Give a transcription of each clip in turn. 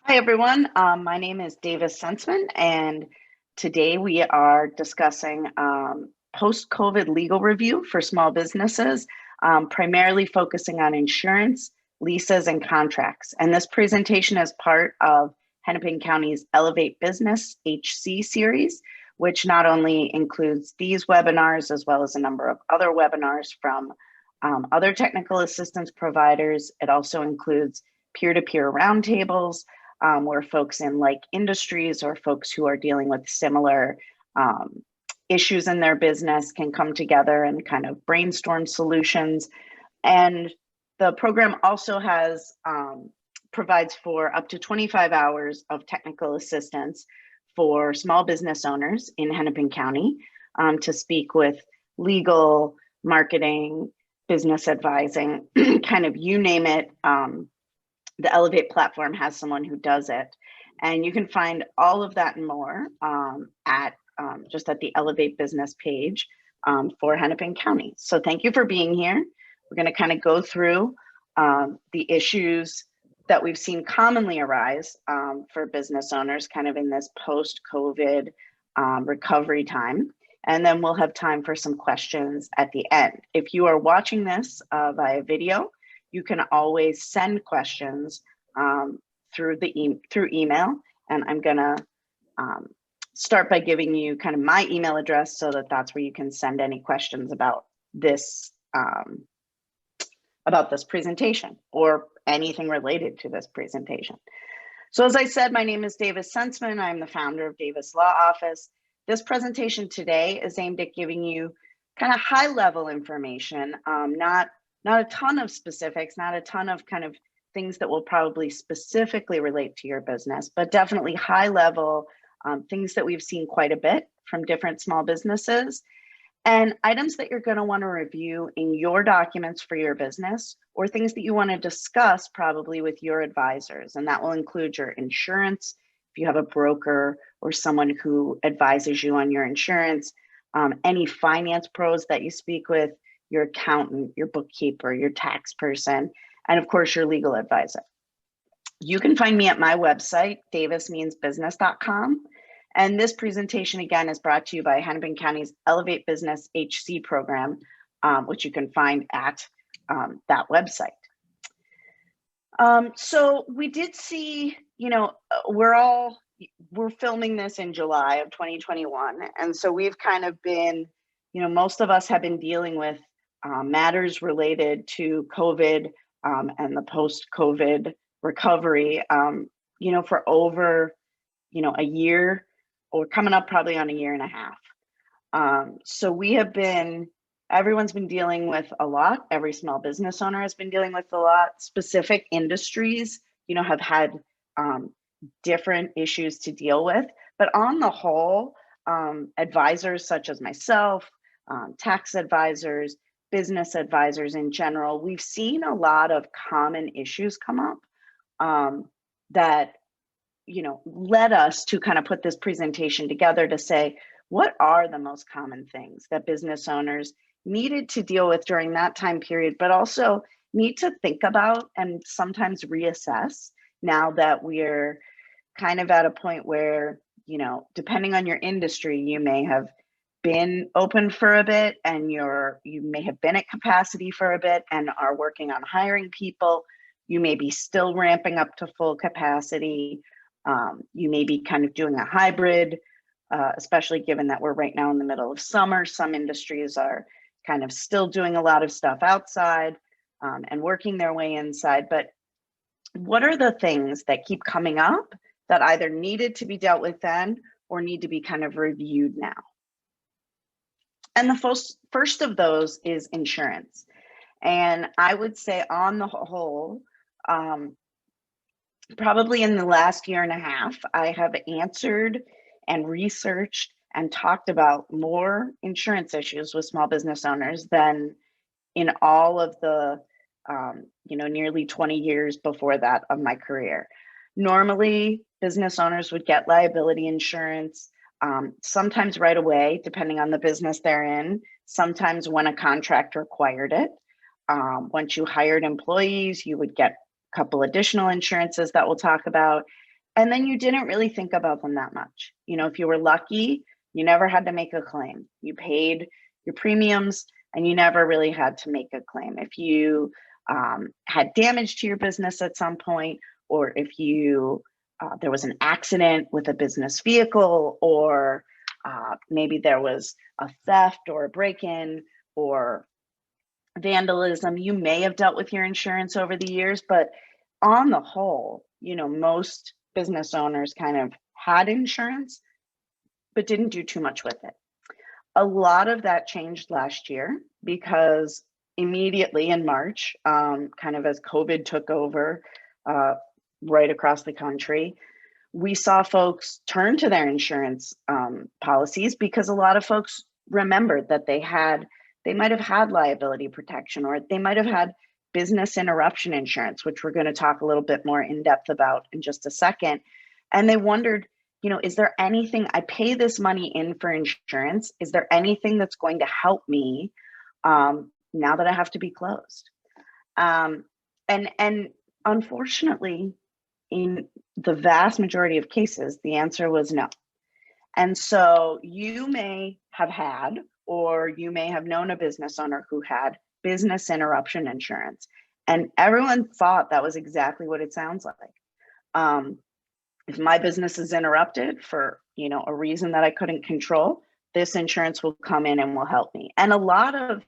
Hi, everyone. My name is Davis Senseman, and today we are discussing post-COVID legal review for small businesses, primarily focusing on insurance, leases, and contracts. And this presentation is part of Hennepin County's Elevate Business HC series, which not only includes these webinars, as well as a number of other webinars from other technical assistance providers. It also includes peer-to-peer roundtables, where folks in like industries or folks who are dealing with similar issues in their business can come together and kind of brainstorm solutions. And the program also has provides for up to 25 hours of technical assistance for small business owners in Hennepin County to speak with legal, marketing, business advising, kind of you name it. The Elevate platform has someone who does it. And you can find all of that and more at just at the Elevate Business page for Hennepin County. So thank you for being here. We're going to kind of go through the issues that we've seen commonly arise for business owners kind of in this post-COVID recovery time. And then we'll have time for some questions at the end. If you are watching this via video, you can always send questions through email, and I'm gonna start by giving you kind of my email address so that that's where you can send any questions about this presentation or anything related to this presentation. So as I said, my name is Davis Senseman. I'm the founder of Davis Law Office. This presentation today is aimed at giving you kind of high level information, not a ton of specifics, not a ton of kind of things that will probably specifically relate to your business, but definitely high level things that we've seen quite a bit from different small businesses and items that you're going to want to review in your documents for your business or things that you want to discuss probably with your advisors. And that will include your insurance, if you have a broker or someone who advises you on your insurance, any finance pros that you speak with, your accountant, your bookkeeper, your tax person, and of course, your legal advisor. You can find me at my website, davismeansbusiness.com. And this presentation, again, is brought to you by Hennepin County's Elevate Business HC program, which you can find at that website. So we did see, we're filming this in July of 2021. And so we've kind of been, most of us have been dealing with matters related to COVID and the post-COVID recovery, for over, a year or coming up probably on a year and a half. So everyone's been dealing with a lot. Every small business owner has been dealing with a lot. Specific industries, have had different issues to deal with. But on the whole, advisors such as myself, tax advisors, business advisors in general, we've seen a lot of common issues come up that, led us to kind of put this presentation together to say, what are the most common things that business owners needed to deal with during that time period, but also need to think about and sometimes reassess now that we're kind of at a point where, depending on your industry, you may have been open for a bit and you may have been at capacity for a bit and are working on hiring people. You may be still ramping up to full capacity. You may be kind of doing a hybrid, especially given that we're right now in the middle of summer. Some industries are kind of still doing a lot of stuff outside and working their way inside. But what are the things that keep coming up that either needed to be dealt with then or need to be kind of reviewed now? And the first of those is insurance. And I would say on the whole, probably in the last year and a half, I have answered and researched and talked about more insurance issues with small business owners than in all of the, nearly 20 years before that of my career. Normally, business owners would get liability insurance, sometimes right away, depending on the business they're in, sometimes when a contract required it. Once you hired employees, you would get a couple additional insurances that we'll talk about. And then you didn't really think about them that much. If you were lucky, you never had to make a claim. You paid your premiums and you never really had to make a claim. If you had damage to your business at some point, or if you there was an accident with a business vehicle, or maybe there was a theft or a break-in or vandalism, you may have dealt with your insurance over the years. But on the whole, most business owners kind of had insurance, but didn't do too much with it. A lot of that changed last year because immediately in March, kind of as COVID took over right across the country, we saw folks turn to their insurance policies because a lot of folks remembered that they might have had liability protection, or they might have had business interruption insurance, which we're going to talk a little bit more in depth about in just a second. And they wondered, is there anything, I pay this money in for insurance, is there anything that's going to help me now that I have to be closed? And unfortunately, in the vast majority of cases, the answer was no. And so you may have had, or you may have known a business owner who had business interruption insurance, and everyone thought that was exactly what it sounds like. If my business is interrupted for, a reason that I couldn't control, this insurance will come in and will help me. And a lot of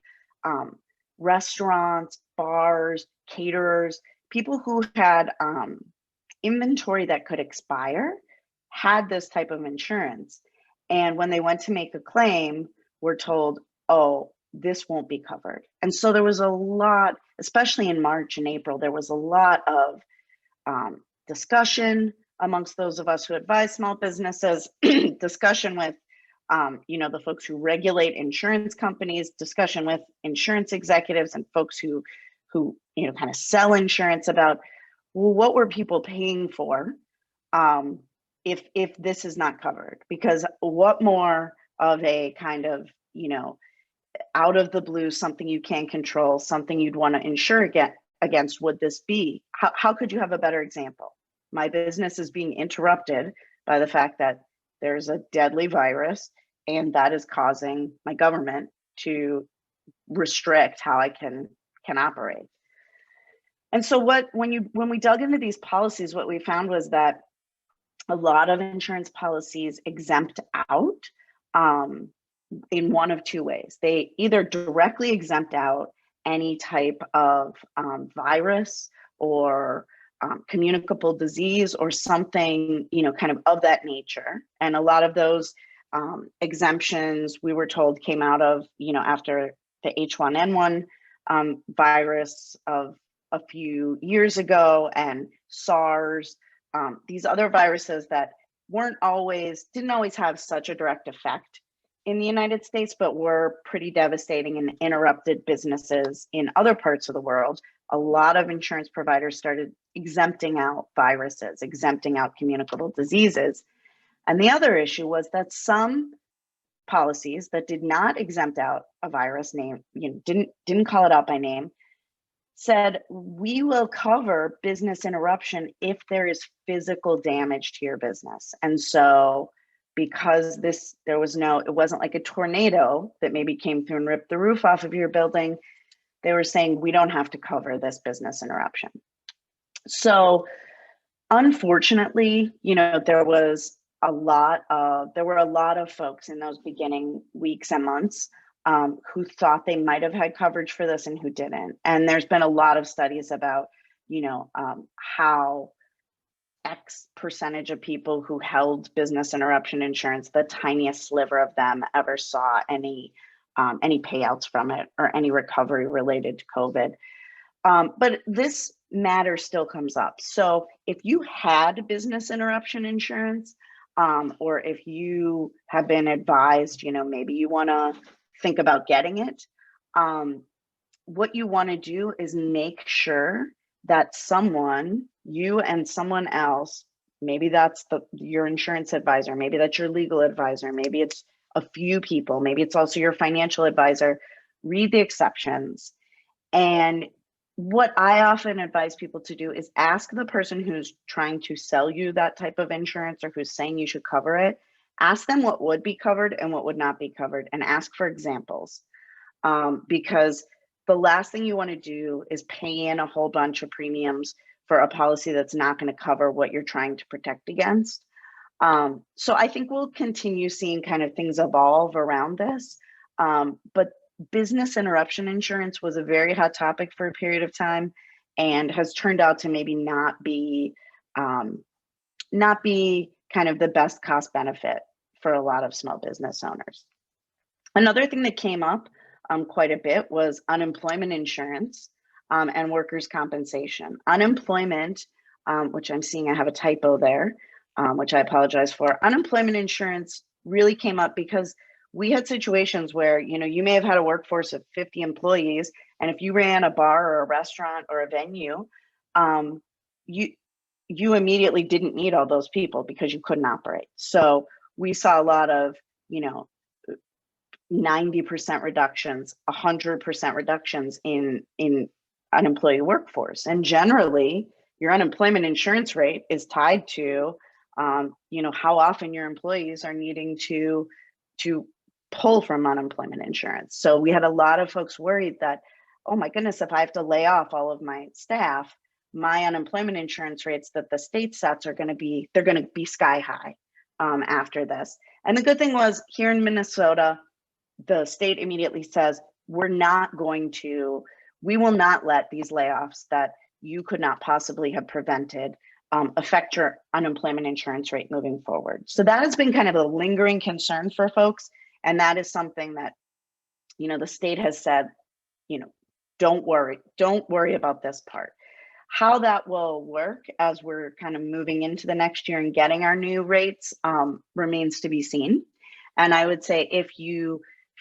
restaurants, bars, caterers, people who had inventory that could expire had this type of insurance. And when they went to make a claim, were told, oh, this won't be covered. And so there was a lot, especially in March and April, there was a lot of discussion amongst those of us who advise small businesses, discussion with the folks who regulate insurance companies, discussion with insurance executives and folks who kind of sell insurance about, well, what were people paying for if this is not covered? Because what more of a kind of, out of the blue, something you can't control, something you'd want to insure against would this be? How could you have a better example? My business is being interrupted by the fact that there's a deadly virus, and that is causing my government to restrict how I can operate. And so when we dug into these policies, what we found was that a lot of insurance policies exempt out in one of two ways. They either directly exempt out any type of virus or communicable disease or something, kind of that nature. And a lot of those exemptions, we were told, came out of, after the H1N1 virus of a few years ago, and SARS, these other viruses that didn't always have such a direct effect in the United States, but were pretty devastating and interrupted businesses in other parts of the world. A lot of insurance providers started exempting out viruses, exempting out communicable diseases. And the other issue was that some policies that did not exempt out a virus name, didn't call it out by name, said, we will cover business interruption if there is physical damage to your business. And so because it wasn't like a tornado that maybe came through and ripped the roof off of your building, they were saying, we don't have to cover this business interruption. So unfortunately, there were a lot of folks in those beginning weeks and months who thought they might have had coverage for this and who didn't. And there's been a lot of studies about, how X percentage of people who held business interruption insurance, the tiniest sliver of them ever saw any payouts from it or any recovery related to COVID. But this matter still comes up. So if you had business interruption insurance, or if you have been advised, maybe you want to think about getting it, what you want to do is make sure that you and someone else, maybe that's your insurance advisor, maybe that's your legal advisor, maybe it's a few people, maybe it's also your financial advisor, read the exceptions and what I often advise people to do is ask the person who's trying to sell you that type of insurance or who's saying you should cover it. Ask them what would be covered and what would not be covered, and ask for examples. Because the last thing you want to do is pay in a whole bunch of premiums for a policy that's not going to cover what you're trying to protect against. So I think we'll continue seeing kind of things evolve around this. But business interruption insurance was a very hot topic for a period of time and has turned out to maybe not be kind of the best cost benefit for a lot of small business owners. Another thing that came up quite a bit was unemployment insurance and workers' compensation. Unemployment, which I'm seeing I have a typo there, which I apologize for. Unemployment insurance really came up because we had situations where, you may have had a workforce of 50 employees, and if you ran a bar or a restaurant or a venue, you immediately didn't need all those people because you couldn't operate. So we saw a lot of, 90% reductions, 100% reductions in an employee workforce. And generally, your unemployment insurance rate is tied to, how often your employees are needing to pull from unemployment insurance. So we had a lot of folks worried that, oh my goodness, if I have to lay off all of my staff, my unemployment insurance rates that the state sets they're going to be sky high after this. And the good thing was, here in Minnesota, the state immediately says, we will not let these layoffs that you could not possibly have prevented affect your unemployment insurance rate moving forward. So that has been kind of a lingering concern for folks. And that is something that, the state has said, don't worry about this part. How that will work as we're kind of moving into the next year and getting our new rates remains to be seen. And I would say, if you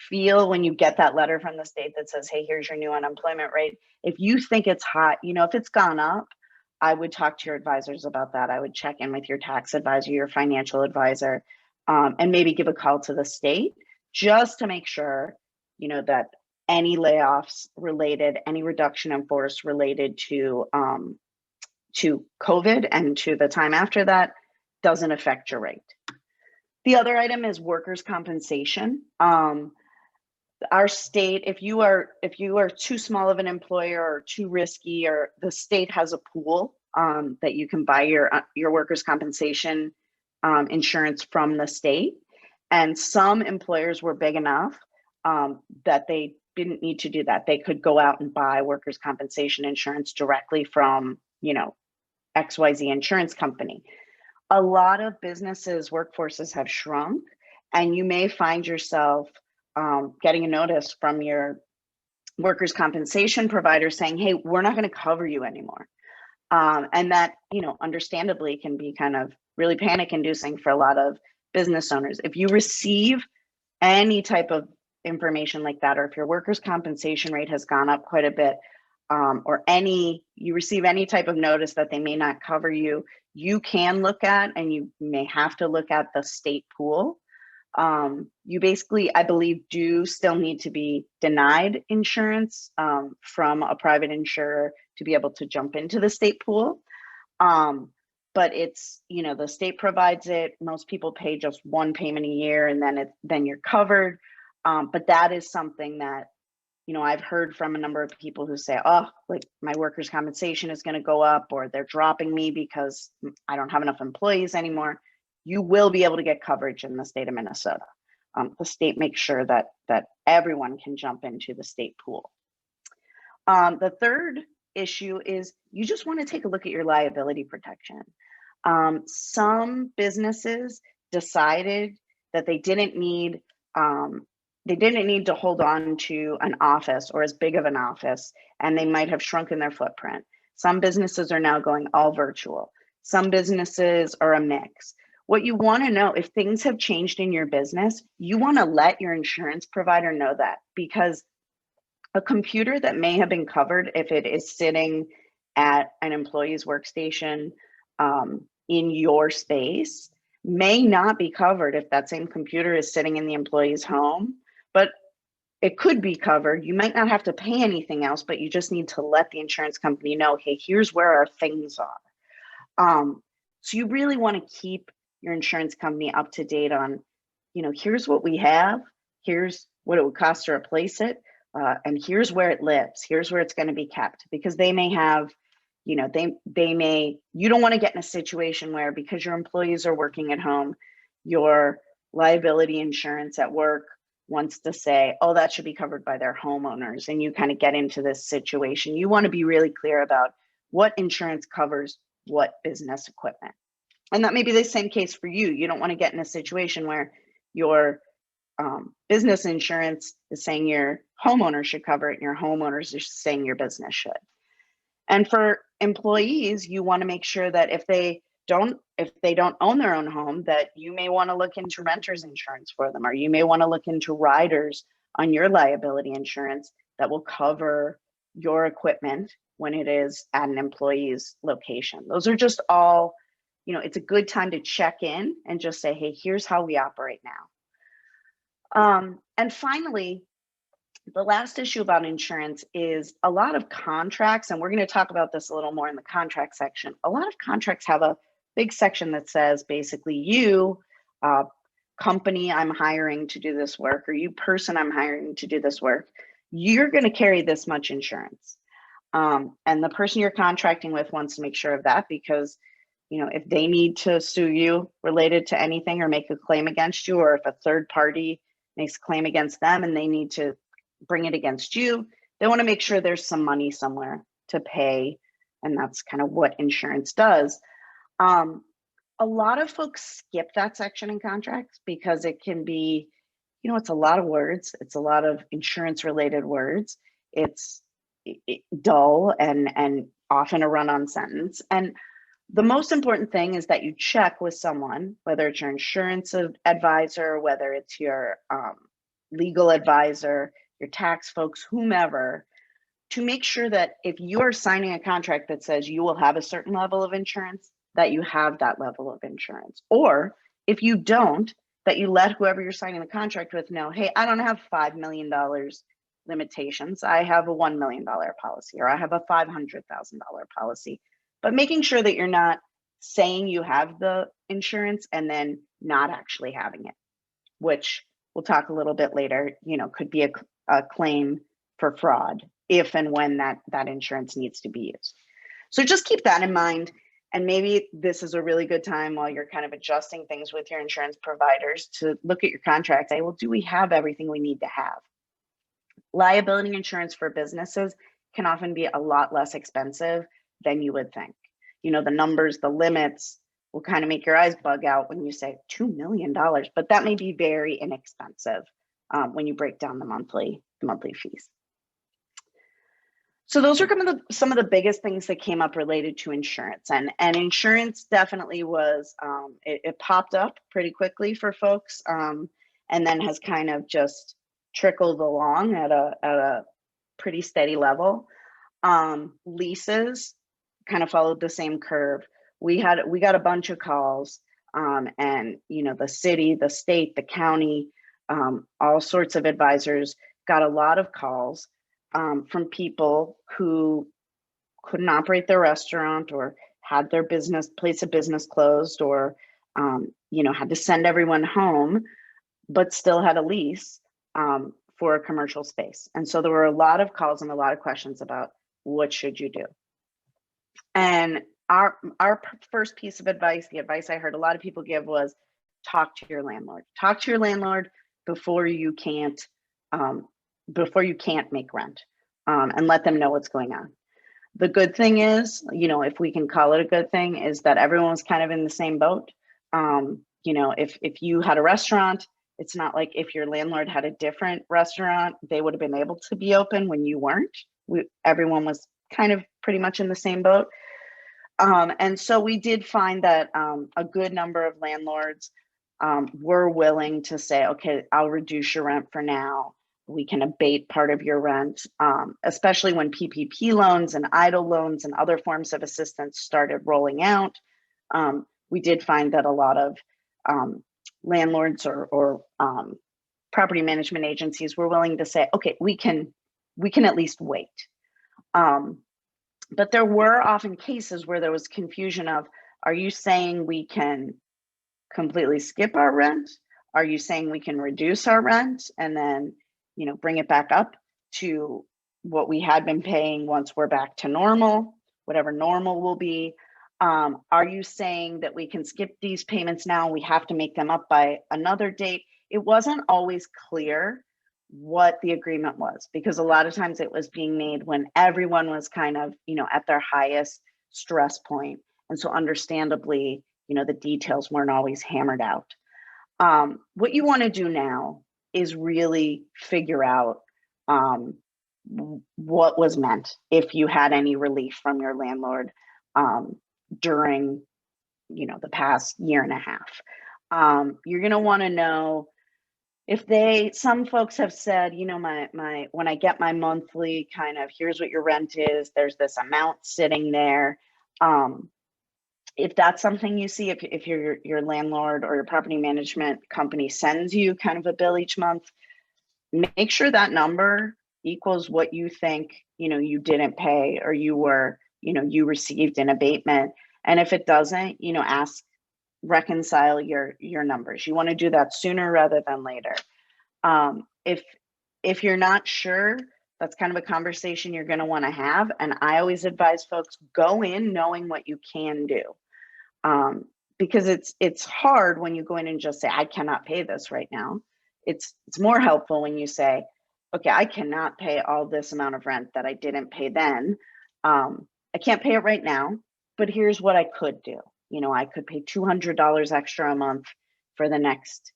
feel when you get that letter from the state that says, hey, here's your new unemployment rate, if you think it's hot, if it's gone up, I would talk to your advisors about that. I would check in with your tax advisor, your financial advisor, and maybe give a call to the state just to make sure, that any layoffs related, any reduction in force related to COVID and to the time after that doesn't affect your rate. The other item is workers' compensation. Our state, if you are too small of an employer or too risky, or the state has a pool that you can buy your workers' compensation insurance from the state. And some employers were big enough that they didn't need to do that. They could go out and buy workers' compensation insurance directly from, XYZ insurance company. A lot of businesses' workforces have shrunk, and you may find yourself getting a notice from your workers' compensation provider saying, hey, we're not going to cover you anymore. And that, understandably can be kind of really panic inducing for a lot of business owners. If you receive any type of information like that, or if your workers' compensation rate has gone up quite a bit, or you receive any type of notice that they may not cover you, you can look at, and you may have to look at, the state pool. You basically, I believe, do still need to be denied insurance from a private insurer to be able to jump into the state pool. But it's, the state provides it. Most people pay just one payment a year, and then you're covered. But that is something that, I've heard from a number of people who say, oh, like, my workers' compensation is going to go up, or they're dropping me because I don't have enough employees anymore. You will be able to get coverage in the state of Minnesota. The state makes sure that everyone can jump into the state pool. The third issue is you just want to take a look at your liability protection. Some businesses decided that they didn't need to hold on to an office, or as big of an office, and they might have shrunken their footprint. Some businesses are now going all virtual. Some businesses are a mix. What you want to know, if things have changed in your business, you want to let your insurance provider know that, because a computer that may have been covered, if it is sitting at an employee's workstation in your space, may not be covered if that same computer is sitting in the employee's home. But it could be covered. You might not have to pay anything else, but you just need to let the insurance company know, hey, here's where our things are. So you really want to keep your insurance company up to date on, here's what we have, here's what it would cost to replace it, and here's where it lives, here's where it's going to be kept, because they may have, you don't want to get in a situation where, because your employees are working at home, your liability insurance at work wants to say, oh, that should be covered by their homeowners, and you kind of get into this situation. You want to be really clear about what insurance covers what business equipment. And that may be the same case for you. You don't want to get in a situation where your business insurance is saying your homeowner should cover it and your homeowners are saying your business should. And for employees, you want to make sure that if they don't own their own home, that you may want to look into renter's insurance for them, or you may want to look into riders on your liability insurance that will cover your equipment when it is at an employee's location. Those are just all, it's a good time to check in and just say, hey, here's how we operate now. And finally, the last issue about insurance is a lot of contracts, and we're going to talk about this a little more in the contract section. A lot of contracts have a big section that says basically, you, company I'm hiring to do this work, or you person I'm hiring to do this work, you're going to carry this much insurance. And the person you're contracting with wants to make sure of that, because if they need to sue you related to anything or make a claim against you, or if a third party makes a claim against them and they need to bring it against you, they want to make sure there's some money somewhere to pay. And that's kind of what insurance does. A lot of folks skip that section in contracts because it can be, it's a lot of words. It's a lot of insurance related words. It's dull and often a run-on sentence. And the most important thing is that you check with someone, whether it's your insurance advisor, whether it's your legal advisor, your tax folks, whomever, to make sure that if you are signing a contract that says you will have a certain level of insurance, that you have that level of insurance. Or if you don't, that you let whoever you're signing the contract with know, hey, I don't have $5 million limitations. I have a $1 million policy, or I have a $500,000 policy. But making sure that you're not saying you have the insurance and then not actually having it, which we'll talk a little bit later, could be a claim for fraud if and when that insurance needs to be used. So just keep that in mind. And maybe this is a really good time while you're kind of adjusting things with your insurance providers to look at your contract, say, well, do we have everything we need to have? Liability insurance for businesses can often be a lot less expensive than you would think. The numbers, the limits will kind of make your eyes bug out when you say $2 million, but that may be very inexpensive when you break down the monthly fees. So those are some of the biggest things that came up related to insurance, and insurance definitely was, it popped up pretty quickly for folks, and then has kind of just trickled along at a pretty steady level. Leases kind of followed the same curve. We got a bunch of calls, and the city, the state, the county, all sorts of advisors got a lot of calls from people who couldn't operate their restaurant, or had their place of business closed, or had to send everyone home, but still had a lease for a commercial space. And so there were a lot of calls and a lot of questions about what should you do. And our first piece of advice, the advice I heard a lot of people give, was talk to your landlord. Talk to your landlord before you can't make rent, and let them know what's going on. The good thing is, if we can call it a good thing, is that everyone's kind of in the same boat. If you had a restaurant, it's not like if your landlord had a different restaurant, they would have been able to be open when you weren't. Everyone was kind of pretty much in the same boat. And so we did find that a good number of landlords were willing to say, okay, I'll reduce your rent for now. We can abate part of your rent, especially when PPP loans and EIDL loans and other forms of assistance started rolling out. We did find that a lot of landlords or property management agencies were willing to say, okay, we can at least wait. But there were often cases where there was confusion of, are you saying we can completely skip our rent? Are you saying we can reduce our rent and then, bring it back up to what we had been paying once we're back to normal, whatever normal will be? Are you saying that we can skip these payments now? We have to make them up by another date? It wasn't always clear what the agreement was, because a lot of times it was being made when everyone was kind of, at their highest stress point. And so understandably, the details weren't always hammered out. What you want to do now is really figure out what was meant, if you had any relief from your landlord during, the past year and a half. You're going to want to know if some folks have said, when I get my monthly kind of, here's what your rent is, there's this amount sitting there. If that's something you see, if your landlord or your property management company sends you kind of a bill each month, make sure that number equals what you think, you didn't pay, or you received an abatement. And if it doesn't, reconcile your numbers. You want to do that sooner rather than later. If you're not sure, that's kind of a conversation you're going to want to have. And I always advise folks, go in knowing what you can do. Because it's hard when you go in and just say, I cannot pay this right now. It's more helpful when you say, okay, I cannot pay all this amount of rent that I didn't pay then. I can't pay it right now, but here's what I could do. I could pay $200 extra a month for the next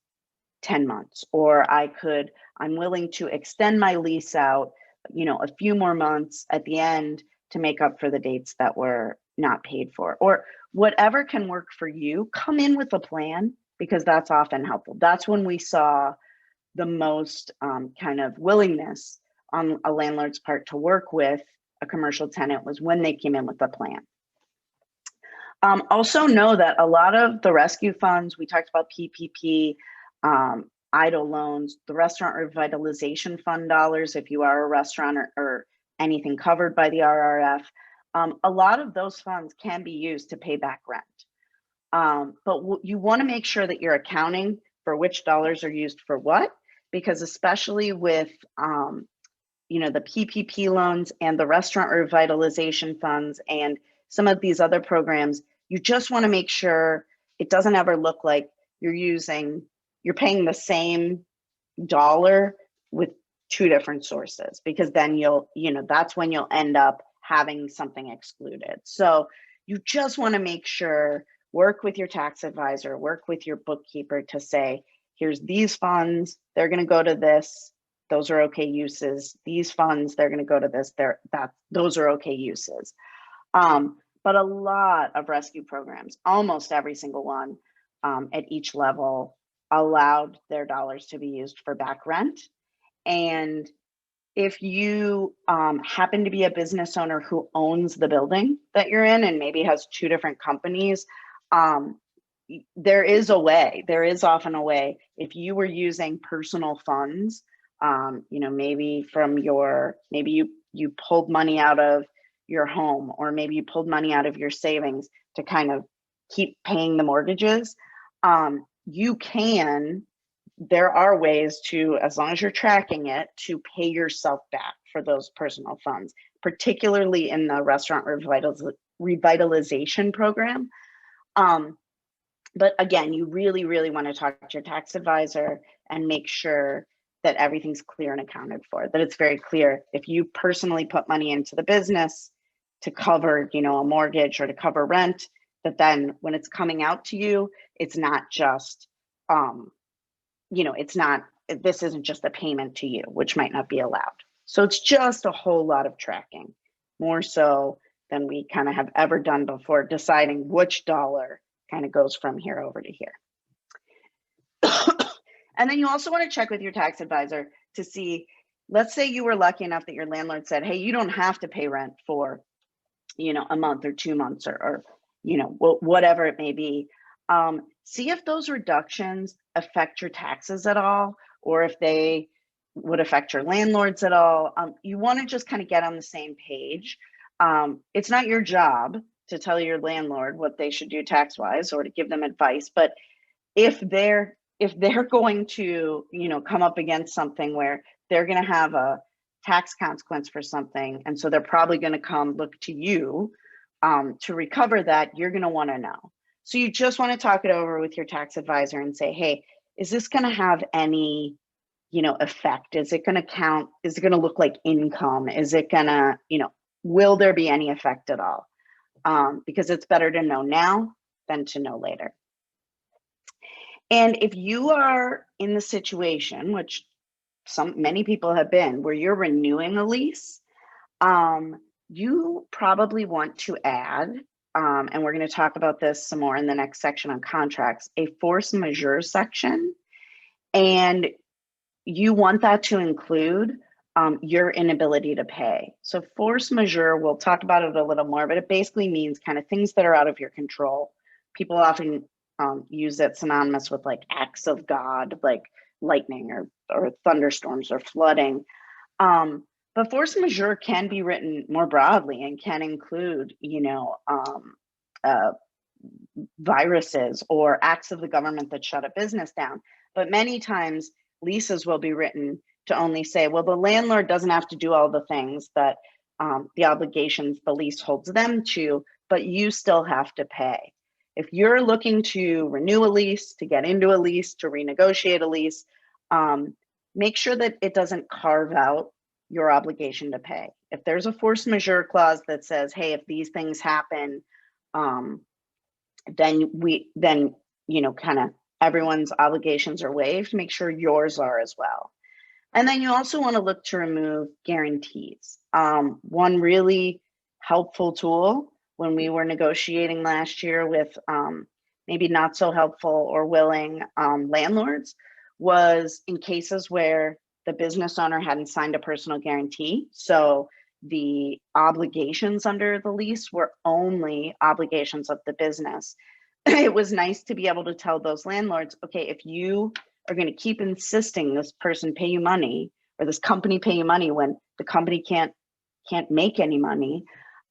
10 months, or I'm willing to extend my lease out, a few more months at the end to make up for the dates that were not paid for, or whatever can work for you. Come in with a plan, because that's often helpful. That's when we saw the most kind of willingness on a landlord's part to work with a commercial tenant, was when they came in with a plan. Also know that a lot of the rescue funds, we talked about PPP, EIDL loans, the restaurant revitalization fund dollars, if you are a restaurant or anything covered by the RRF, a lot of those funds can be used to pay back rent. But you want to make sure that you're accounting for which dollars are used for what, because especially with the PPP loans and the restaurant revitalization funds and some of these other programs, you just want to make sure it doesn't ever look like you're paying the same dollar with two different sources, because then that's when you'll end up having something excluded. So you just want to make sure, work with your tax advisor, work with your bookkeeper to say, here's these funds, they're going to go to this, those are okay uses. These funds, they're going to go to this, those are okay uses. But a lot of rescue programs, almost every single one at each level, allowed their dollars to be used for back rent. And if you happen to be a business owner who owns the building that you're in and maybe has two different companies, there is often a way, if you were using personal funds, maybe you pulled money out of your home, or maybe you pulled money out of your savings to kind of keep paying the mortgages. There are ways to, as long as you're tracking it, to pay yourself back for those personal funds, particularly in the restaurant revitalization program. But again, you really, really want to talk to your tax advisor and make sure that everything's clear and accounted for, that it's very clear. If you personally put money into the business to cover, a mortgage or to cover rent, that then when it's coming out to you, it's not just, this isn't just a payment to you, which might not be allowed. So it's just a whole lot of tracking, more so than we kind of have ever done before, deciding which dollar kind of goes from here over to here. And then you also want to check with your tax advisor to see, let's say you were lucky enough that your landlord said, hey, you don't have to pay rent for, a month or 2 months or whatever it may be. See if those reductions affect your taxes at all, or if they would affect your landlords at all. You want to just kind of get on the same page. It's not your job to tell your landlord what they should do tax wise or to give them advice, but if they're going to, you know, come up against something where they're going to have a tax consequence for something, and so they're probably going to come look to you to recover that, you're going to want to know. So you just want to talk it over with your tax advisor and say, hey, is this going to have any, you know, effect? Is it going to count? Is it going to look like income? Is it going to, you know, will there be any effect at all? Because it's better to know now than to know later. And if you are in the situation, which many people have been, where you're renewing a lease, you probably want to add, and we're going to talk about this some more in the next section on contracts, a force majeure section. And you want that to include your inability to pay. So force majeure, we'll talk about it a little more, but it basically means kind of things that are out of your control. People often use it synonymous with like acts of God, like lightning or thunderstorms or flooding. But force majeure can be written more broadly and can include, you know, viruses or acts of the government that shut a business down. But many times leases will be written to only say, well, the landlord doesn't have to do all the things that the obligations the lease holds them to, but you still have to pay. If you're looking to renew a lease, to get into a lease, to renegotiate a lease, make sure that it doesn't carve out your obligation to pay. If there's a force majeure clause that says, hey, if these things happen, then you know, kind of everyone's obligations are waived, make sure yours are as well. And then you also want to look to remove guarantees. One really helpful tool when we were negotiating last year with maybe not so helpful or willing landlords was in cases where the business owner hadn't signed a personal guarantee. So the obligations under the lease were only obligations of the business. It was nice to be able to tell those landlords, okay, if you are going to keep insisting this person pay you money or this company pay you money when the company can't make any money,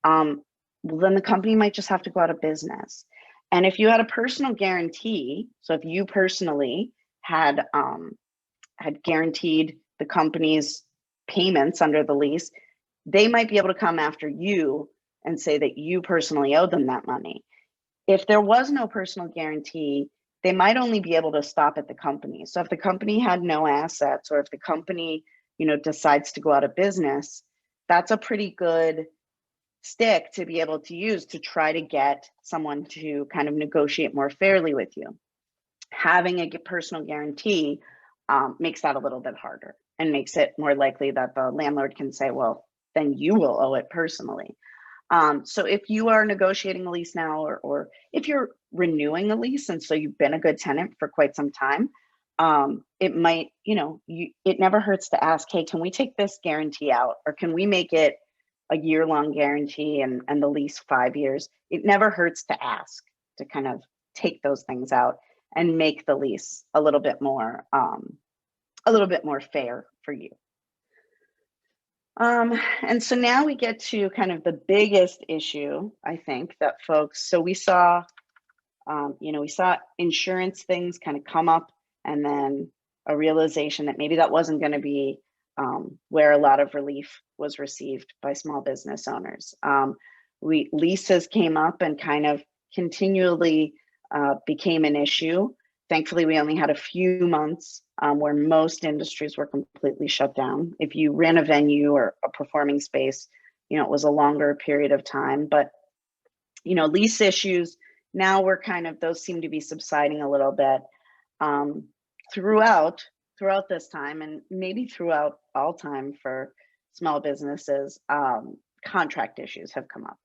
well, then the company might just have to go out of business. And if you had a personal guarantee, so if you personally had guaranteed the company's payments under the lease, they might be able to come after you and say that you personally owed them that money. If there was no personal guarantee, they might only be able to stop at the company. So if the company had no assets, or if the company, you know, decides to go out of business, that's a pretty good stick to be able to use to try to get someone to kind of negotiate more fairly with you. Having a personal guarantee makes that a little bit harder and makes it more likely that the landlord can say, well, then you will owe it personally. So if you are negotiating a lease now, or if you're renewing a lease, and so you've been a good tenant for quite some time, it might, you know, it never hurts to ask, hey, can we take this guarantee out? Or can we make it a year-long guarantee and the lease 5 years? It never hurts to ask to kind of take those things out and make the lease a little bit more fair for you. And so now we get to kind of the biggest issue, I think, that folks, so we saw, we saw insurance things kind of come up, and then a realization that maybe that wasn't going to be where a lot of relief was received by small business owners. Leases came up and kind of continually became an issue. Thankfully, we only had a few months where most industries were completely shut down. If you ran a venue or a performing space, you know, it was a longer period of time. But, you know, lease issues, now we're kind of, those seem to be subsiding a little bit throughout this time, and maybe throughout all time for small businesses. Contract issues have come up.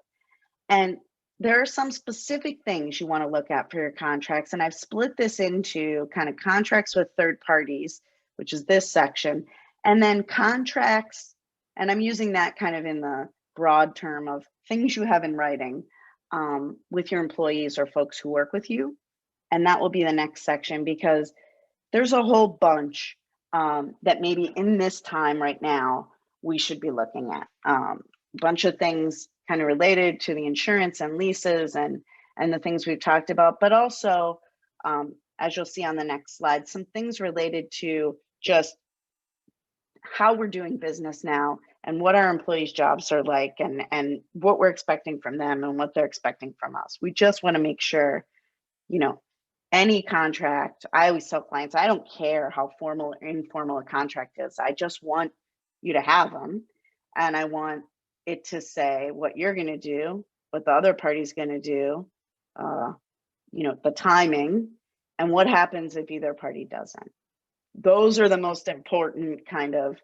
And there are some specific things you want to look at for your contracts. And I've split this into kind of contracts with third parties, which is this section, and then contracts, and I'm using that kind of in the broad term of things you have in writing with your employees or folks who work with you. And that will be the next section, because there's a whole bunch that maybe in this time right now, we should be looking at. A bunch of things kind of related to the insurance and leases and the things we've talked about, but also, as you'll see on the next slide, some things related to just how we're doing business now and what our employees' jobs are like and what we're expecting from them and what they're expecting from us. We just want to make sure, you know, any contract, I always tell clients, I don't care how formal or informal a contract is. I just want you to have them. And I want it to say what you're going to do, what the other party's going to do, the timing, and what happens if either party doesn't. Those are the most important kind of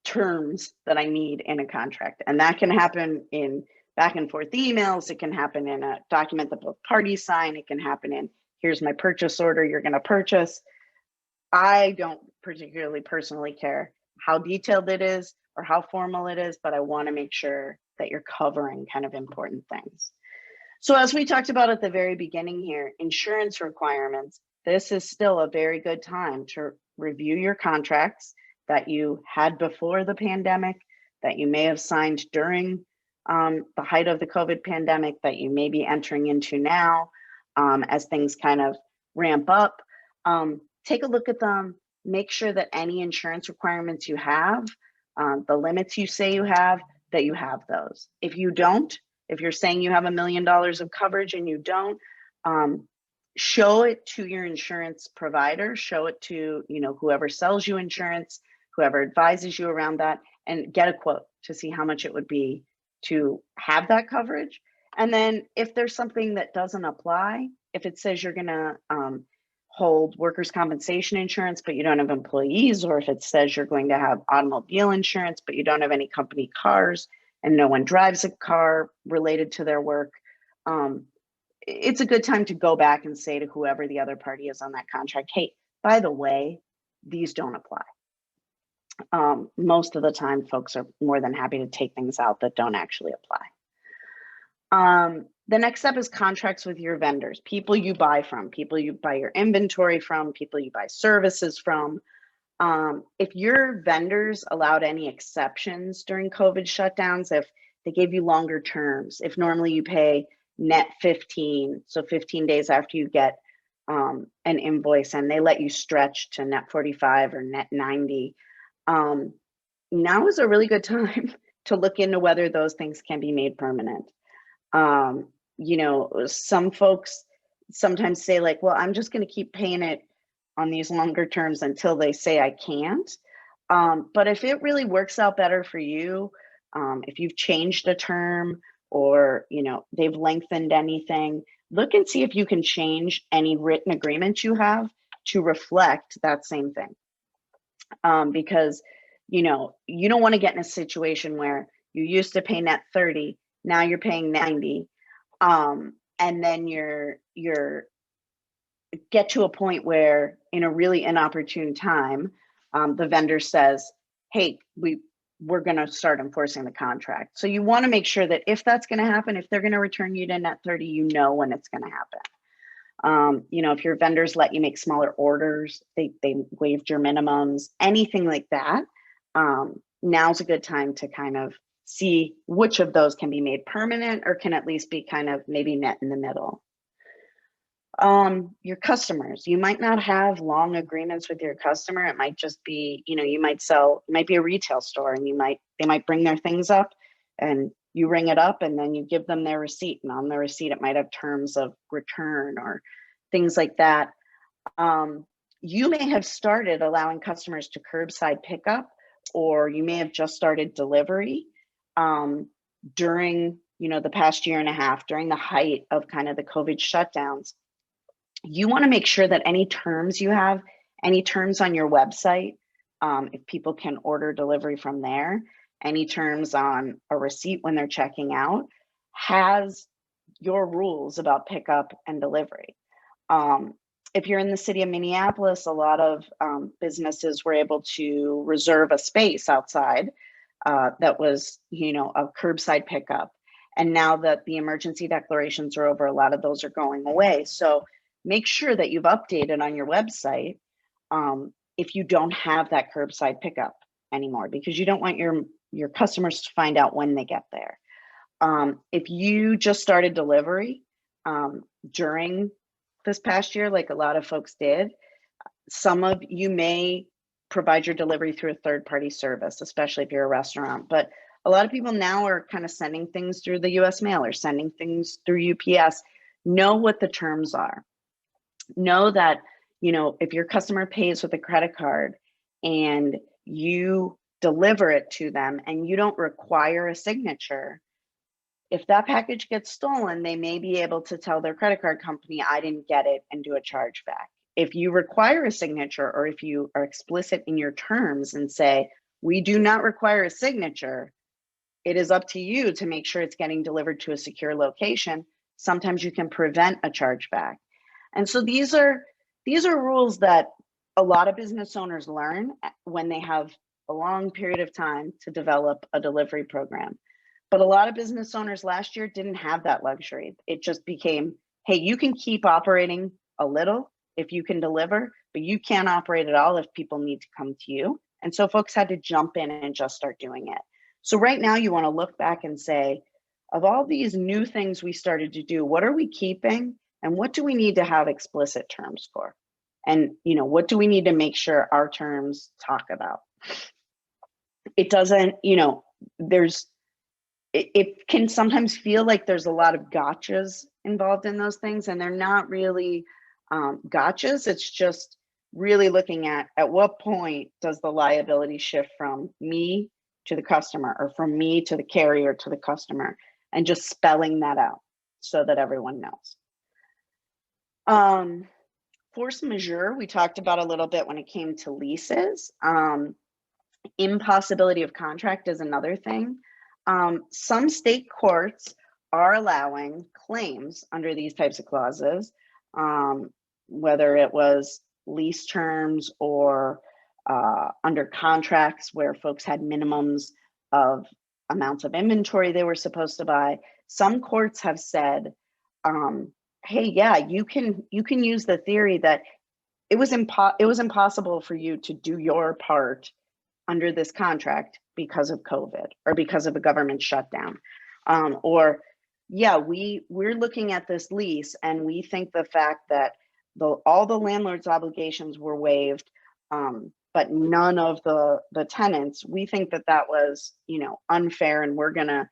terms that I need in a contract. And that can happen in back and forth emails. It can happen in a document that both parties sign. It can happen in, here's my purchase order, you're going to purchase. I don't particularly personally care how detailed it is or how formal it is, but I want to make sure that you're covering kind of important things. So as we talked about at the very beginning here, insurance requirements, this is still a very good time to review your contracts that you had before the pandemic, that you may have signed during the height of the COVID pandemic, that you may be entering into now as things kind of ramp up. Take a look at them, make sure that any insurance requirements you have, the limits you say you have, that you have those. If you don't, if you're saying you have $1 million of coverage and you don't, show it to your insurance provider, show it to whoever sells you insurance, whoever advises you around that, and get a quote to see how much it would be to have that coverage. And then if there's something that doesn't apply, if it says you're gonna hold workers' compensation insurance, but you don't have employees, or if it says you're going to have automobile insurance, but you don't have any company cars and no one drives a car related to their work, it's a good time to go back and say to whoever the other party is on that contract, hey, by the way, these don't apply. Most of the time, folks are more than happy to take things out that don't actually apply. The next step is contracts with your vendors, people you buy from, people you buy your inventory from, people you buy services from. If your vendors allowed any exceptions during COVID shutdowns, if they gave you longer terms, if normally you pay net 15, so 15 days after you get an invoice, and they let you stretch to net 45 or net 90, now is a really good time to look into whether those things can be made permanent. Some folks sometimes say like, well, I'm just going to keep paying it on these longer terms until they say I can't. But if it really works out better for you, if you've changed a term or, they've lengthened anything, look and see if you can change any written agreements you have to reflect that same thing. Because, you don't want to get in a situation where you used to pay net 30, now you're paying 90. And then you're get to a point where in a really inopportune time, the vendor says, hey, we're going to start enforcing the contract. So you want to make sure that if that's going to happen, if they're going to return you to net 30, when it's going to happen. If your vendors let you make smaller orders, they waived your minimums, anything like that, now's a good time to kind of see which of those can be made permanent or can at least be kind of maybe net in the middle. Your customers, you might not have long agreements with your customer. It might just be, you might be a retail store and they might bring their things up and you ring it up and then you give them their receipt, and on the receipt, it might have terms of return or things like that. You may have started allowing customers to curbside pickup, or you may have just started delivery during, the past year and a half, during the height of kind of the COVID shutdowns. You want to make sure that any terms you have, any terms on your website, if people can order delivery from there, any terms on a receipt when they're checking out, has your rules about pickup and delivery. If you're in the city of Minneapolis, a lot of businesses were able to reserve a space outside that was, a curbside pickup. And now that the emergency declarations are over, a lot of those are going away. So make sure that you've updated on your website if you don't have that curbside pickup anymore, because you don't want your customers to find out when they get there. If you just started delivery during this past year, like a lot of folks did, some of you may provide your delivery through a third-party service, especially if you're a restaurant. But a lot of people now are kind of sending things through the US mail or sending things through UPS. Know what the terms are. Know that, if your customer pays with a credit card and you deliver it to them and you don't require a signature, if that package gets stolen, they may be able to tell their credit card company, I didn't get it, and do a chargeback. If you require a signature, or if you are explicit in your terms and say, we do not require a signature, it is up to you to make sure it's getting delivered to a secure location. Sometimes you can prevent a chargeback. And so these are rules that a lot of business owners learn when they have a long period of time to develop a delivery program. But a lot of business owners last year didn't have that luxury. It just became, hey, you can keep operating a little if you can deliver, but you can't operate at all if people need to come to you. And so folks had to jump in and just start doing it. So right now you want to look back and say, of all these new things we started to do, what are we keeping? And what do we need to have explicit terms for? And what do we need to make sure our terms talk about? It doesn't, it can sometimes feel like there's a lot of gotchas involved in those things, and they're not really gotchas. It's just really looking at what point does the liability shift from me to the customer, or from me to the carrier to the customer, and just spelling that out so that everyone knows. Force majeure, we talked about a little bit when it came to leases. Impossibility of contract is another thing. Some state courts are allowing claims under these types of clauses, whether it was lease terms or under contracts where folks had minimums of amounts of inventory they were supposed to buy. Some courts have said, hey, yeah, you can use the theory that it was impossible for you to do your part under this contract because of COVID or because of a government shutdown. Or, yeah, we're looking at this lease and we think the fact that all the landlord's obligations were waived, but none of the tenants, we think that was, unfair, and we're gonna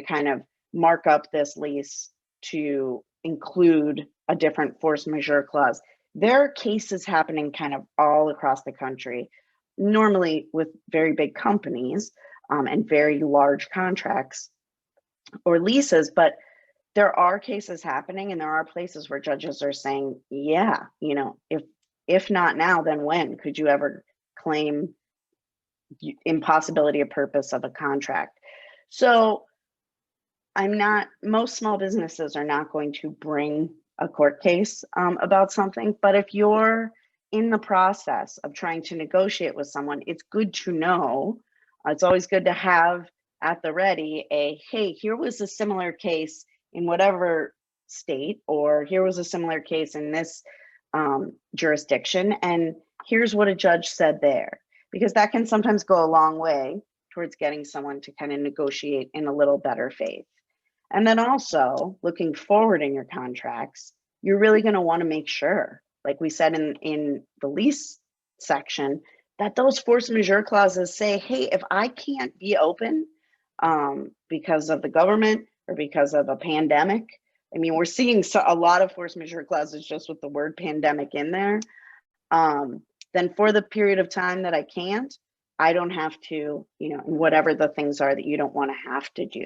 kind of mark up this lease to include a different force majeure clause. There are cases happening kind of all across the country, normally with very big companies and very large contracts or leases, but there are cases happening, and there are places where judges are saying, yeah, if not now, then when could you ever claim impossibility of purpose of a contract? So most small businesses are not going to bring a court case about something, but if you're in the process of trying to negotiate with someone, it's good to know, it's always good to have at the ready hey, here was a similar case in whatever state, or here was a similar case in this jurisdiction, and here's what a judge said there, because that can sometimes go a long way towards getting someone to kind of negotiate in a little better faith. And then also looking forward in your contracts, you're really going to want to make sure, like we said in the lease section, that those force majeure clauses say, hey, if I can't be open because of the government or because of a pandemic, I mean, we're seeing a lot of force majeure clauses just with the word pandemic in there, then for the period of time that I can't, I don't have to, whatever the things are that you don't want to have to do.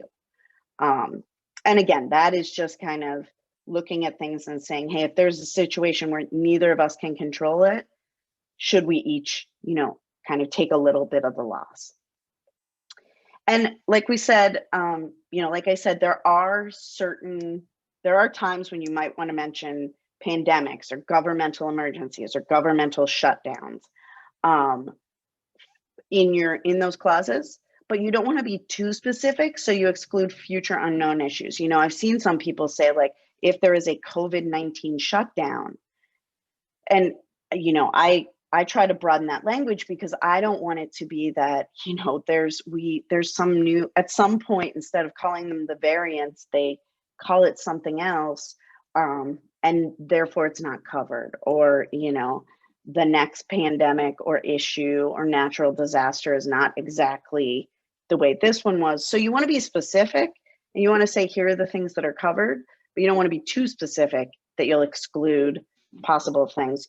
And again, that is just kind of looking at things and saying, hey, if there's a situation where neither of us can control it, should we each, kind of take a little bit of the loss? And like we said, like I said, there are times when you might want to mention pandemics or governmental emergencies or governmental shutdowns in those clauses, but you don't want to be too specific, so you exclude future unknown issues. I've seen some people say, like, if there is a COVID-19 shutdown, and I I try to broaden that language because I don't want it to be that, there's some new, at some point, instead of calling them the variants, they call it something else. And therefore it's not covered, or, the next pandemic or issue or natural disaster is not exactly the way this one was. So you want to be specific, and you want to say, here are the things that are covered, but you don't want to be too specific that you'll exclude possible things.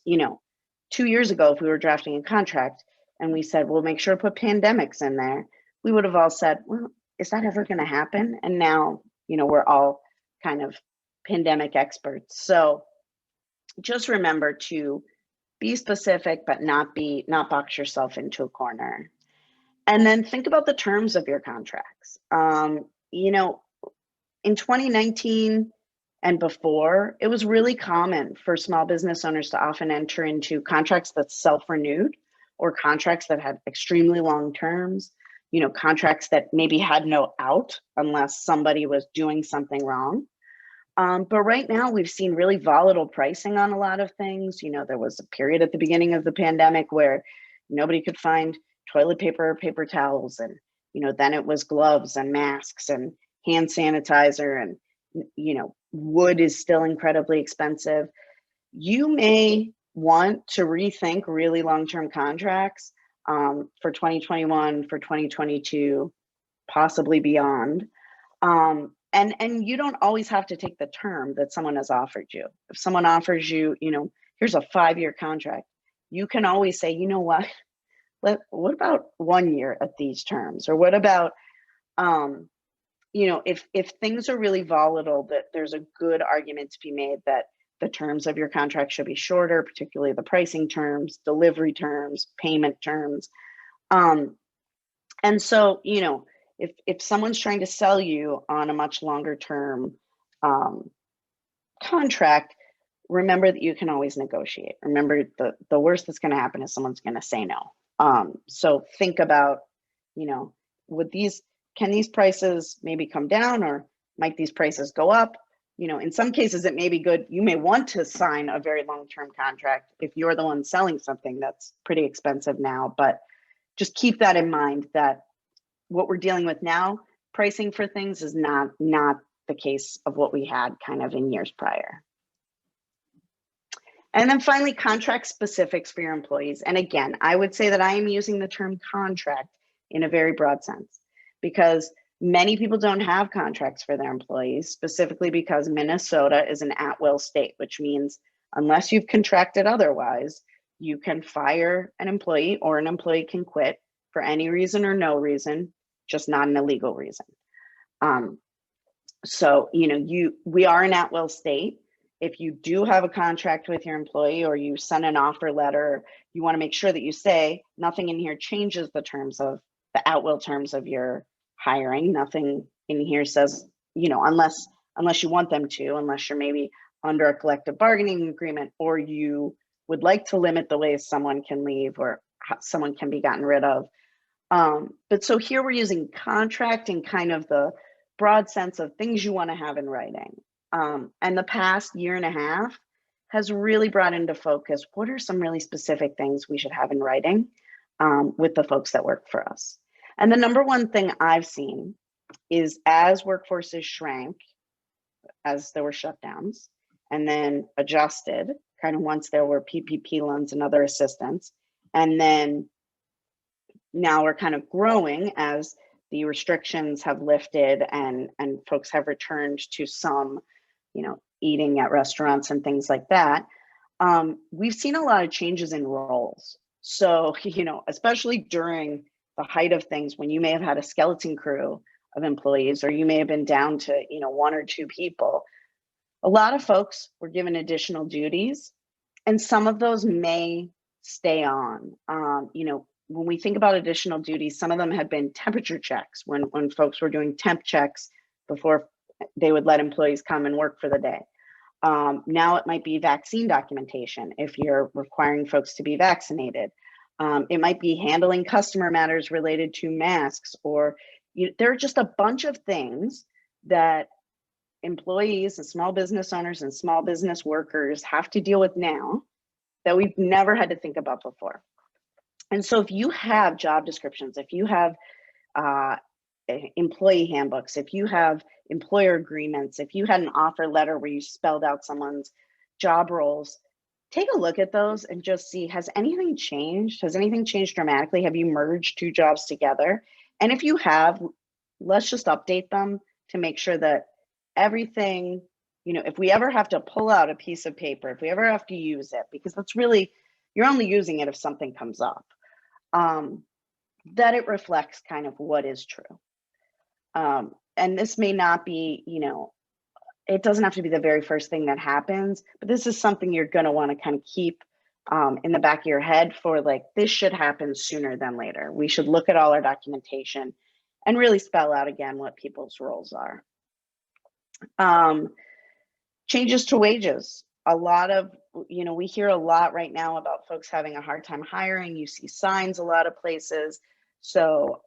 2 years ago, if we were drafting a contract and we said, we'll make sure to put pandemics in there, we would have all said, well, is that ever going to happen? And now, we're all kind of pandemic experts. So just remember to be specific, but not box yourself into a corner. And then think about the terms of your contracts. In 2019 and before, it was really common for small business owners to often enter into contracts that self-renewed, or contracts that had extremely long terms, contracts that maybe had no out unless somebody was doing something wrong. But right now we've seen really volatile pricing on a lot of things. There was a period at the beginning of the pandemic where nobody could find toilet paper or paper towels. And, then it was gloves and masks and hand sanitizer, and, wood is still incredibly expensive. You may want to rethink really long-term contracts for 2021, for 2022, possibly beyond. And you don't always have to take the term that someone has offered you. If someone offers you, here's a 5-year contract, you can always say, what about 1 year at these terms? Or what about, if things are really volatile, that there's a good argument to be made that the terms of your contract should be shorter, particularly the pricing terms, delivery terms, payment terms. And so, if someone's trying to sell you on a much longer term contract, remember that you can always negotiate. Remember, the worst that's going to happen is someone's going to say no. So think about, can these prices maybe come down, or might these prices go up? In some cases it may be good. You may want to sign a very long-term contract if you're the one selling something that's pretty expensive now, but just keep that in mind, that what we're dealing with now, pricing for things, is not the case of what we had kind of in years prior. And then finally, contract specifics for your employees. And again, I would say that I am using the term contract in a very broad sense, because many people don't have contracts for their employees, specifically because Minnesota is an at-will state, which means unless you've contracted otherwise, you can fire an employee, or an employee can quit for any reason or no reason, just not an illegal reason. So, we are an at-will state. If you do have a contract with your employee, or you send an offer letter, you want to make sure that you say nothing in here changes the terms of the at-will terms of your hiring. Nothing in here says, unless you want them to, unless you're maybe under a collective bargaining agreement, or you would like to limit the ways someone can leave or someone can be gotten rid of. But so here we're using contract in kind of the broad sense of things you want to have in writing. And the past year and a half has really brought into focus, what are some really specific things we should have in writing with the folks that work for us. And the number one thing I've seen is, as workforces shrank, as there were shutdowns, and then adjusted kind of once there were PPP loans and other assistance, and then now we're kind of growing as the restrictions have lifted and folks have returned to some, eating at restaurants and things like that. We've seen a lot of changes in roles. So, especially during the height of things, when you may have had a skeleton crew of employees, or you may have been down to, 1 or 2 people, a lot of folks were given additional duties, and some of those may stay on. When we think about additional duties, some of them had been temperature checks when folks were doing temp checks before they would let employees come and work for the day. Now it might be vaccine documentation if you're requiring folks to be vaccinated. It might be handling customer matters related to masks, or there are just a bunch of things that employees and small business owners and small business workers have to deal with now that we've never had to think about before. And so if you have job descriptions, if you have employee handbooks, if you have employer agreements, if you had an offer letter where you spelled out someone's job roles, take a look at those and just see, has anything changed? Has anything changed dramatically? Have you merged two jobs together? And if you have, let's just update them to make sure that everything, if we ever have to pull out a piece of paper, if we ever have to use it, because that's really, you're only using it if something comes up, that it reflects kind of what is true. And this may not be, it doesn't have to be the very first thing that happens, but this is something you're going to want to kind of keep in the back of your head for, like, this should happen sooner than later. We should look at all our documentation and really spell out again what people's roles are. Changes to wages. A lot of, we hear a lot right now about folks having a hard time hiring. You see signs a lot of places. So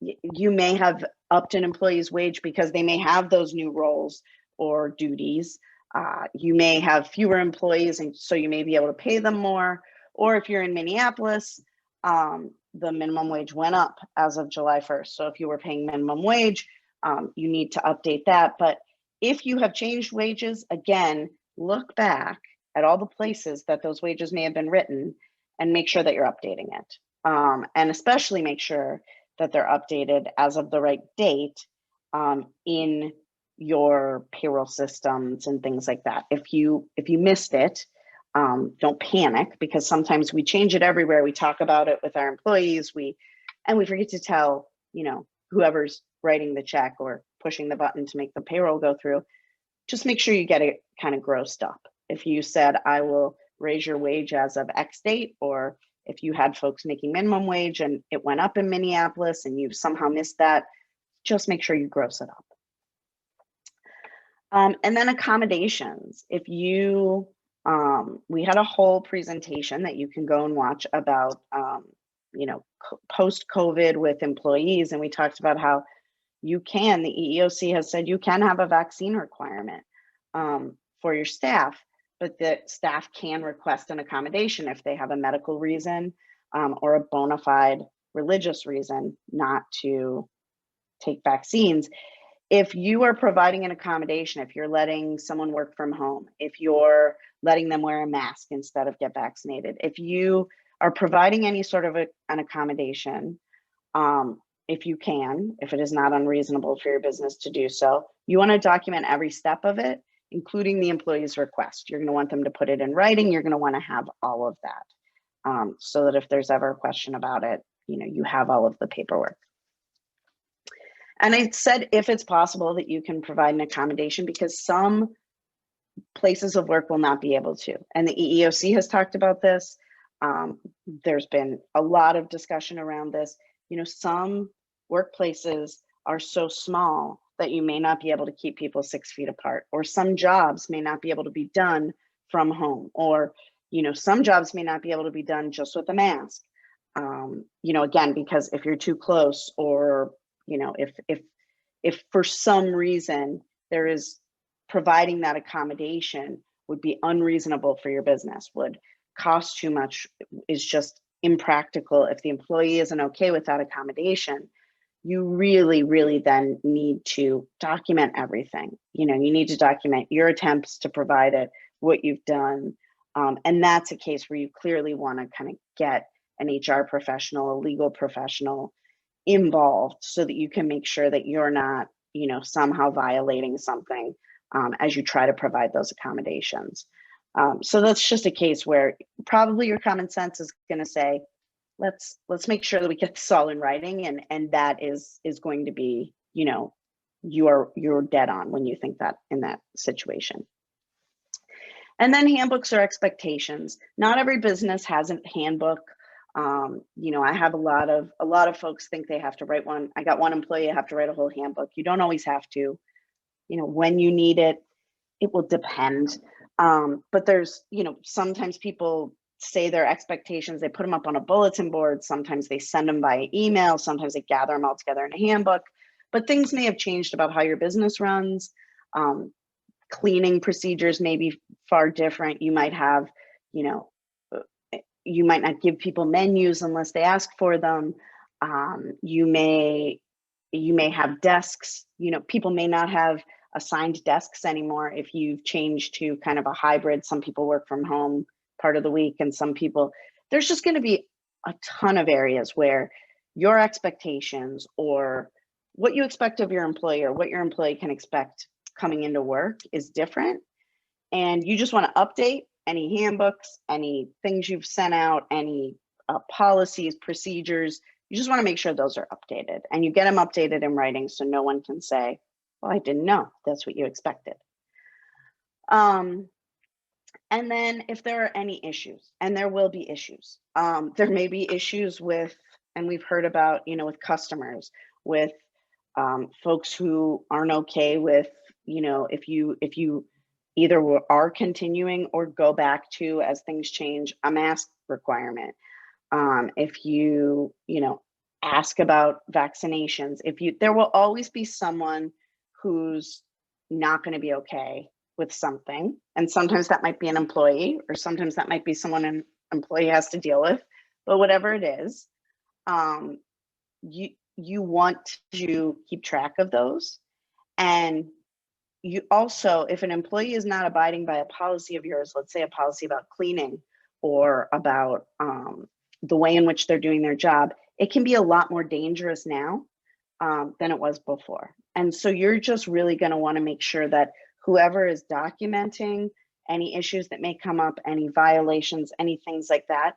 you may have upped an employee's wage because they may have those new roles or duties. You may have fewer employees, and so you may be able to pay them more. Or if you're in Minneapolis, the minimum wage went up as of July 1st. So if you were paying minimum wage, you need to update that. But if you have changed wages, again, look back at all the places that those wages may have been written and make sure that you're updating it. And especially make sure that they're updated as of the right date in your payroll systems and things like that. If you missed it, don't panic, because sometimes we change it everywhere. We talk about it with our employees, and we forget to tell, whoever's writing the check or pushing the button to make the payroll go through, just make sure you get it kind of grossed up. If you said, I will raise your wage as of X date, or if you had folks making minimum wage and it went up in Minneapolis and you somehow missed that, just make sure you gross it up. And then accommodations. If you, we had a whole presentation that you can go and watch about, post-COVID with employees. And we talked about how the EEOC has said you can have a vaccine requirement for your staff, but that staff can request an accommodation if they have a medical reason or a bona fide religious reason not to take vaccines. If you are providing an accommodation, if you're letting someone work from home, if you're letting them wear a mask instead of get vaccinated, if you are providing any sort of an accommodation, if it is not unreasonable for your business to do so, you want to document every step of it, including the employee's request. You're going to want them to put it in writing. You're going to want to have all of that so that if there's ever a question about it, you have all of the paperwork. And I said, if it's possible that you can provide an accommodation, because some places of work will not be able to. And the EEOC has talked about this. There's been a lot of discussion around this. Some workplaces are so small that you may not be able to keep people 6 feet apart, or some jobs may not be able to be done from home, or, some jobs may not be able to be done just with a mask. Again, because if you're too close, or, if for some reason there is providing that accommodation would be unreasonable for your business, would cost too much, is just impractical. If the employee isn't okay with that accommodation, you really, really then need to document everything. You need to document your attempts to provide it, what you've done. And that's a case where you clearly want to kind of get an HR professional, a legal professional involved, so that you can make sure that you're not, somehow violating something as you try to provide those accommodations. So that's just a case where probably your common sense is going to say, let's make sure that we get this all in writing, and that is going to be, you're dead on when you think that in that situation. And then handbooks or expectations. Not every business has a handbook. I have a lot of folks think they have to write one. I got one employee, I have to write a whole handbook. You don't always have to. When you need it, it will depend. But there's, sometimes people say their expectations, they put them up on a bulletin board. Sometimes they send them by email. Sometimes they gather them all together in a handbook. But things may have changed about how your business runs. Cleaning procedures may be far different. You might have, you might not give people menus unless they ask for them. You may have desks, people may not have assigned desks anymore if you've changed to kind of a hybrid. Some people work from home part of the week, and some people, there's just going to be a ton of areas where your expectations or what you expect of your employee or what your employee can expect coming into work is different. And you just want to update any handbooks, any things you've sent out, any policies, procedures. You just want to make sure those are updated, and you get them updated in writing so no one can say, well, I didn't know that's what you expected. And then if there are any issues, and there will be issues, there may be issues with, and we've heard about, with customers, with folks who aren't okay with, if you either are continuing or go back to, as things change, a mask requirement. If you, ask about vaccinations, there will always be someone who's not going to be okay with something. And sometimes that might be an employee, or sometimes that might be someone an employee has to deal with. But whatever it is, you want to keep track of those. And you also, if an employee is not abiding by a policy of yours, let's say a policy about cleaning or about the way in which they're doing their job, it can be a lot more dangerous now than it was before. And so you're just really going to want to make sure that whoever is documenting any issues that may come up, any violations, any things like that,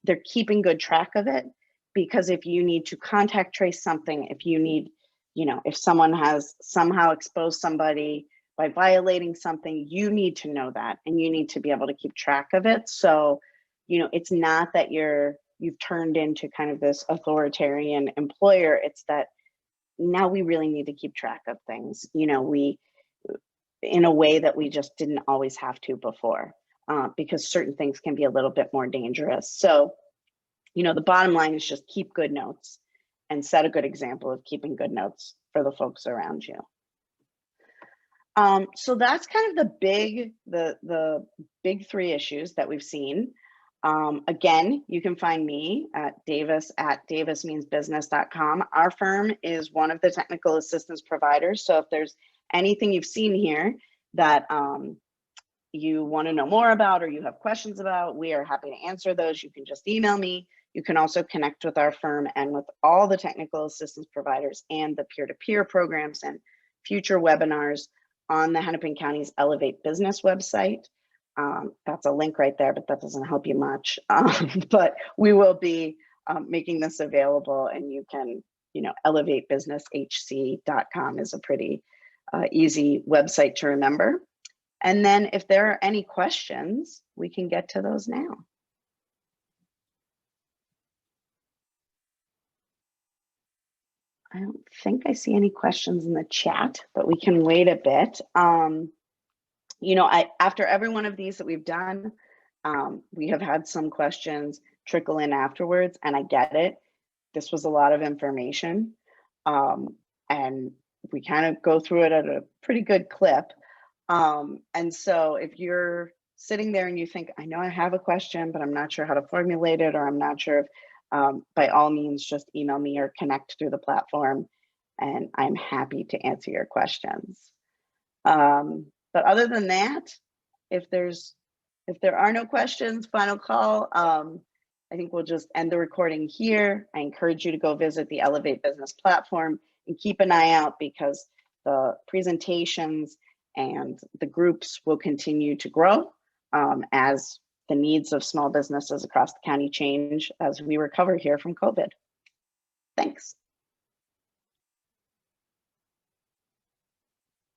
they're keeping good track of it. Because if you need to contact trace something, if you need, if someone has somehow exposed somebody by violating something, you need to know that, and you need to be able to keep track of it. So, it's not that you've turned into kind of this authoritarian employer. It's that now we really need to keep track of things, in a way that we just didn't always have to before, because certain things can be a little bit more dangerous. So, the bottom line is just keep good notes and set a good example of keeping good notes for the folks around you. So that's kind of the big three issues that we've seen. Again, you can find me at davis@davismeansbusiness.com. Our firm is one of the technical assistance providers. So if there's anything you've seen here that you want to know more about, or you have questions about, we are happy to answer those. You can just email me. You can also connect with our firm and with all the technical assistance providers and the peer-to-peer programs and future webinars on the Hennepin County's Elevate Business website. That's a link right there, but that doesn't help you much. But we will be making this available, and you can, elevatebusinesshc.com is a pretty easy website to remember. And then if there are any questions, we can get to those now. I don't think I see any questions in the chat, but we can wait a bit. After every one of these that we've done, we have had some questions trickle in afterwards, and I get it. This was a lot of information, and we kind of go through it at a pretty good clip. And so if you're sitting there and you think, I know I have a question, but I'm not sure how to formulate it, or I'm not sure if, by all means, just email me or connect through the platform, and I'm happy to answer your questions. But other than that, if there are no questions, final call, I think we'll just end the recording here. I encourage you to go visit the Elevate Business platform and keep an eye out, because the presentations and the groups will continue to grow as the needs of small businesses across the county change as we recover here from COVID. Thanks.